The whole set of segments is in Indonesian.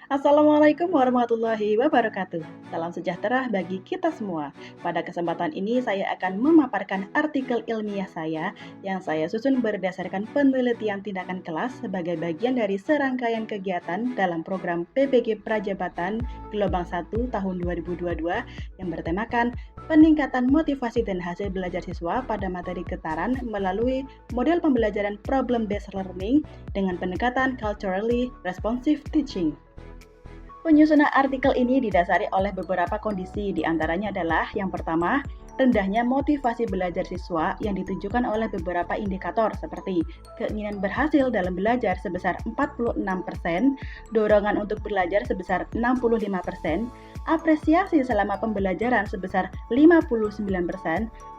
Assalamualaikum warahmatullahi wabarakatuh. Salam sejahtera bagi kita semua. Pada kesempatan ini saya akan memaparkan artikel ilmiah saya yang saya susun berdasarkan penelitian tindakan kelas sebagai bagian dari serangkaian kegiatan dalam program PPG Prajabatan Gelombang 1 tahun 2022 yang bertemakan peningkatan motivasi dan hasil belajar siswa pada materi getaran melalui model pembelajaran problem-based learning dengan pendekatan culturally responsive teaching. Penyusunan artikel ini didasari oleh beberapa kondisi, diantaranya adalah yang pertama, rendahnya motivasi belajar siswa yang ditunjukkan oleh beberapa indikator seperti keinginan berhasil dalam belajar sebesar 46%, dorongan untuk belajar sebesar 65%, apresiasi selama pembelajaran sebesar 59%,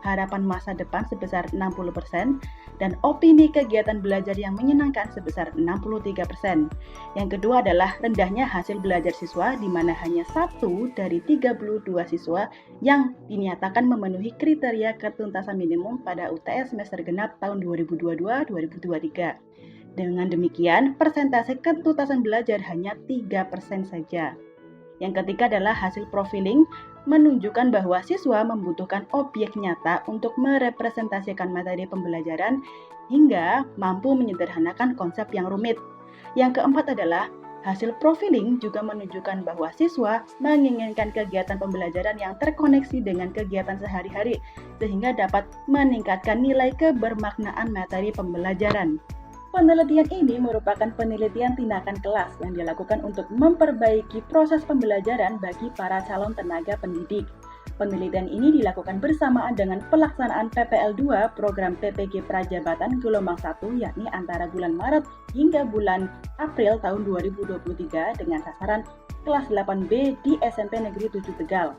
harapan masa depan sebesar 60%, dan opini kegiatan belajar yang menyenangkan sebesar 63%. Yang kedua adalah rendahnya hasil belajar siswa di mana hanya 1 dari 32 siswa yang dinyatakan memenuhi kriteria ketuntasan minimum pada UTS semester genap tahun 2022-2023. Dengan demikian, persentase ketuntasan belajar hanya 3% saja. Yang ketiga adalah hasil profiling menunjukkan bahwa siswa membutuhkan objek nyata untuk merepresentasikan materi pembelajaran hingga mampu menyederhanakan konsep yang rumit. Yang keempat adalah hasil profiling juga menunjukkan bahwa siswa menginginkan kegiatan pembelajaran yang terkoneksi dengan kegiatan sehari-hari sehingga dapat meningkatkan nilai kebermaknaan materi pembelajaran. Penelitian ini merupakan penelitian tindakan kelas yang dilakukan untuk memperbaiki proses pembelajaran bagi para calon tenaga pendidik. Penelitian ini dilakukan bersamaan dengan pelaksanaan PPL2 program PPG Prajabatan Gelombang 1 yakni antara bulan Maret hingga bulan April tahun 2023 dengan sasaran kelas 8B di SMP Negeri 7 Tegal.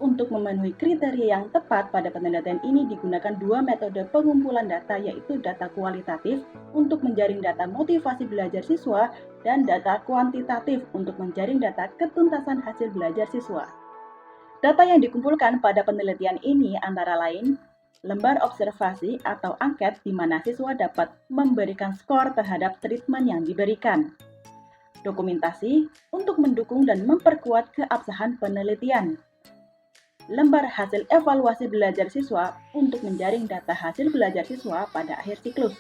Untuk memenuhi kriteria yang tepat pada penelitian ini digunakan dua metode pengumpulan data yaitu data kualitatif untuk menjaring data motivasi belajar siswa dan data kuantitatif untuk menjaring data ketuntasan hasil belajar siswa. Data yang dikumpulkan pada penelitian ini antara lain lembar observasi atau angket di mana siswa dapat memberikan skor terhadap treatment yang diberikan. Dokumentasi untuk mendukung dan memperkuat keabsahan penelitian. Lembar hasil evaluasi belajar siswa untuk menjaring data hasil belajar siswa pada akhir siklus.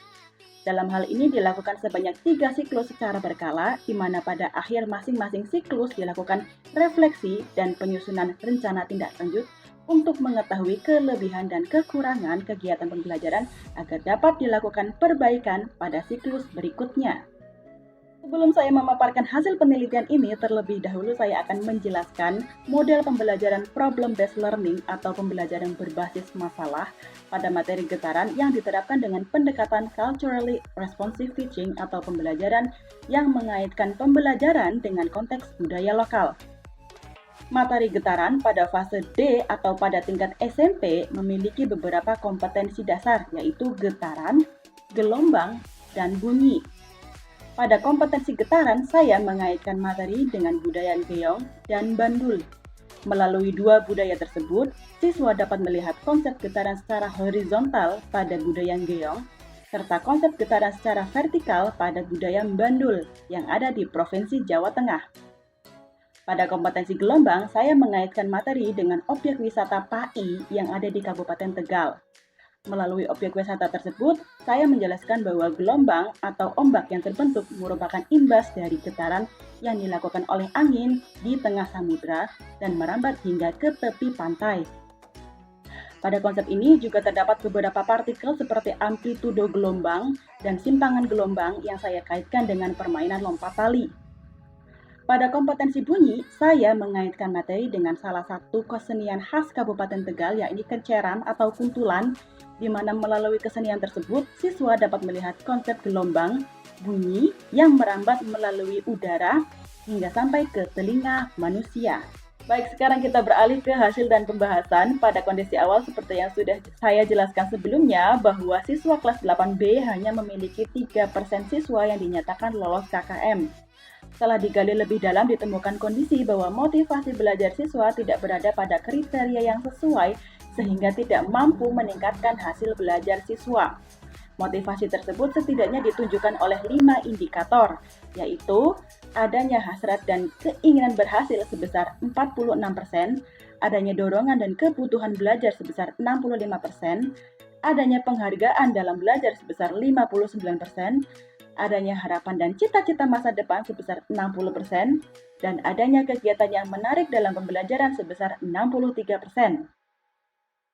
Dalam hal ini dilakukan sebanyak 3 siklus secara berkala, di mana pada akhir masing-masing siklus dilakukan refleksi dan penyusunan rencana tindak lanjut untuk mengetahui kelebihan dan kekurangan kegiatan pembelajaran agar dapat dilakukan perbaikan pada siklus berikutnya. Sebelum saya memaparkan hasil penelitian ini, terlebih dahulu saya akan menjelaskan model pembelajaran problem-based learning atau pembelajaran berbasis masalah pada materi getaran yang diterapkan dengan pendekatan culturally responsive teaching atau pembelajaran yang mengaitkan pembelajaran dengan konteks budaya lokal. Materi getaran pada fase D atau pada tingkat SMP memiliki beberapa kompetensi dasar yaitu getaran, gelombang, dan bunyi. Pada kompetensi getaran, saya mengaitkan materi dengan budaya geong dan bandul. Melalui dua budaya tersebut, siswa dapat melihat konsep getaran secara horizontal pada budaya geong, serta konsep getaran secara vertikal pada budaya bandul yang ada di Provinsi Jawa Tengah. Pada kompetensi gelombang, saya mengaitkan materi dengan objek wisata PAI yang ada di Kabupaten Tegal. Melalui objek wisata tersebut, saya menjelaskan bahwa gelombang atau ombak yang terbentuk merupakan imbas dari getaran yang dilakukan oleh angin di tengah samudra dan merambat hingga ke tepi pantai. Pada konsep ini juga terdapat beberapa partikel seperti amplitudo gelombang dan simpangan gelombang yang saya kaitkan dengan permainan lompat tali. Pada kompetensi bunyi, saya mengaitkan materi dengan salah satu kesenian khas Kabupaten Tegal yakni kenceran atau kuntulan, di mana melalui kesenian tersebut, siswa dapat melihat konsep gelombang, bunyi yang merambat melalui udara hingga sampai ke telinga manusia. Baik, sekarang kita beralih ke hasil dan pembahasan. Pada kondisi awal seperti yang sudah saya jelaskan sebelumnya, bahwa siswa kelas 8B hanya memiliki 3% siswa yang dinyatakan lolos KKM. Setelah digali lebih dalam ditemukan kondisi bahwa motivasi belajar siswa tidak berada pada kriteria yang sesuai sehingga tidak mampu meningkatkan hasil belajar siswa. Motivasi tersebut setidaknya ditunjukkan oleh 5 indikator, yaitu adanya hasrat dan keinginan berhasil sebesar 46%, adanya dorongan dan kebutuhan belajar sebesar 65%, adanya penghargaan dalam belajar sebesar 59%, adanya harapan dan cita-cita masa depan sebesar 60%, dan adanya kegiatan yang menarik dalam pembelajaran sebesar 63%.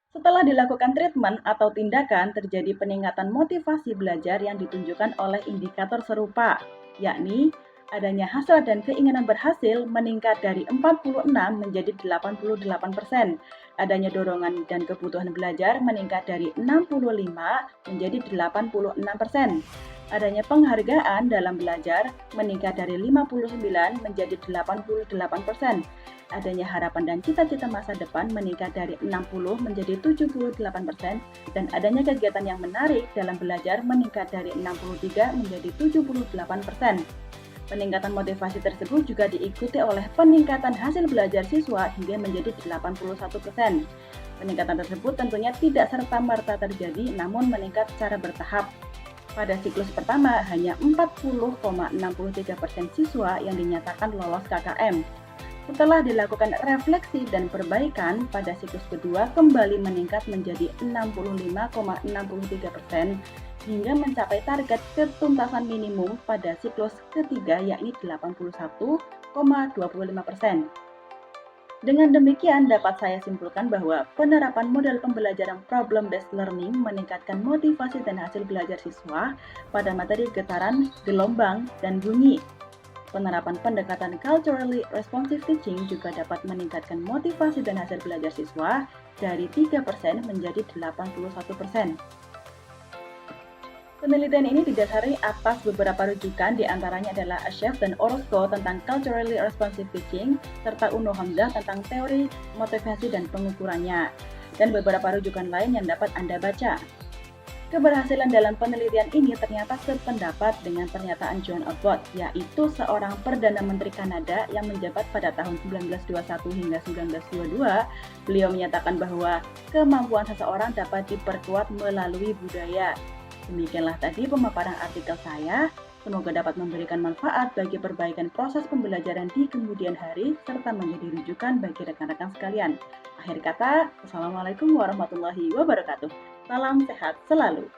Setelah dilakukan treatment atau tindakan, terjadi peningkatan motivasi belajar yang ditunjukkan oleh indikator serupa, yakni adanya hasrat dan keinginan berhasil meningkat dari 46 menjadi 88%, adanya dorongan dan kebutuhan belajar meningkat dari 65 menjadi 86%, adanya penghargaan dalam belajar meningkat dari 59 menjadi 88%, adanya harapan dan cita-cita masa depan meningkat dari 60 menjadi 78%, dan adanya kegiatan yang menarik dalam belajar meningkat dari 63 menjadi 78%. Peningkatan motivasi tersebut juga diikuti oleh peningkatan hasil belajar siswa hingga menjadi 81%. Peningkatan tersebut tentunya tidak serta-merta terjadi, namun meningkat secara bertahap. Pada siklus pertama, hanya 40,63% siswa yang dinyatakan lolos KKM. Setelah dilakukan refleksi dan perbaikan, pada siklus kedua kembali meningkat menjadi 65,63% hingga mencapai target ketuntasan minimum pada siklus ketiga yakni 81,25%. Dengan demikian dapat saya simpulkan bahwa penerapan model pembelajaran problem-based learning meningkatkan motivasi dan hasil belajar siswa pada materi getaran, gelombang, dan bunyi. Penerapan pendekatan culturally responsive teaching juga dapat meningkatkan motivasi dan hasil belajar siswa dari 3% menjadi 81%. Penelitian ini didasari atas beberapa rujukan, diantaranya adalah Ashef dan Orozco tentang culturally responsive teaching, serta Uno Hamzah tentang teori motivasi dan pengukurannya, dan beberapa rujukan lain yang dapat Anda baca. Keberhasilan dalam penelitian ini ternyata sependapat dengan pernyataan John Abbott, yaitu seorang Perdana Menteri Kanada yang menjabat pada tahun 1921 hingga 1922. Beliau menyatakan bahwa kemampuan seseorang dapat diperkuat melalui budaya. Demikianlah tadi pemaparan artikel saya. Semoga dapat memberikan manfaat bagi perbaikan proses pembelajaran di kemudian hari, serta menjadi rujukan bagi rekan-rekan sekalian. Akhir kata, Assalamualaikum warahmatullahi wabarakatuh. Salam sehat selalu.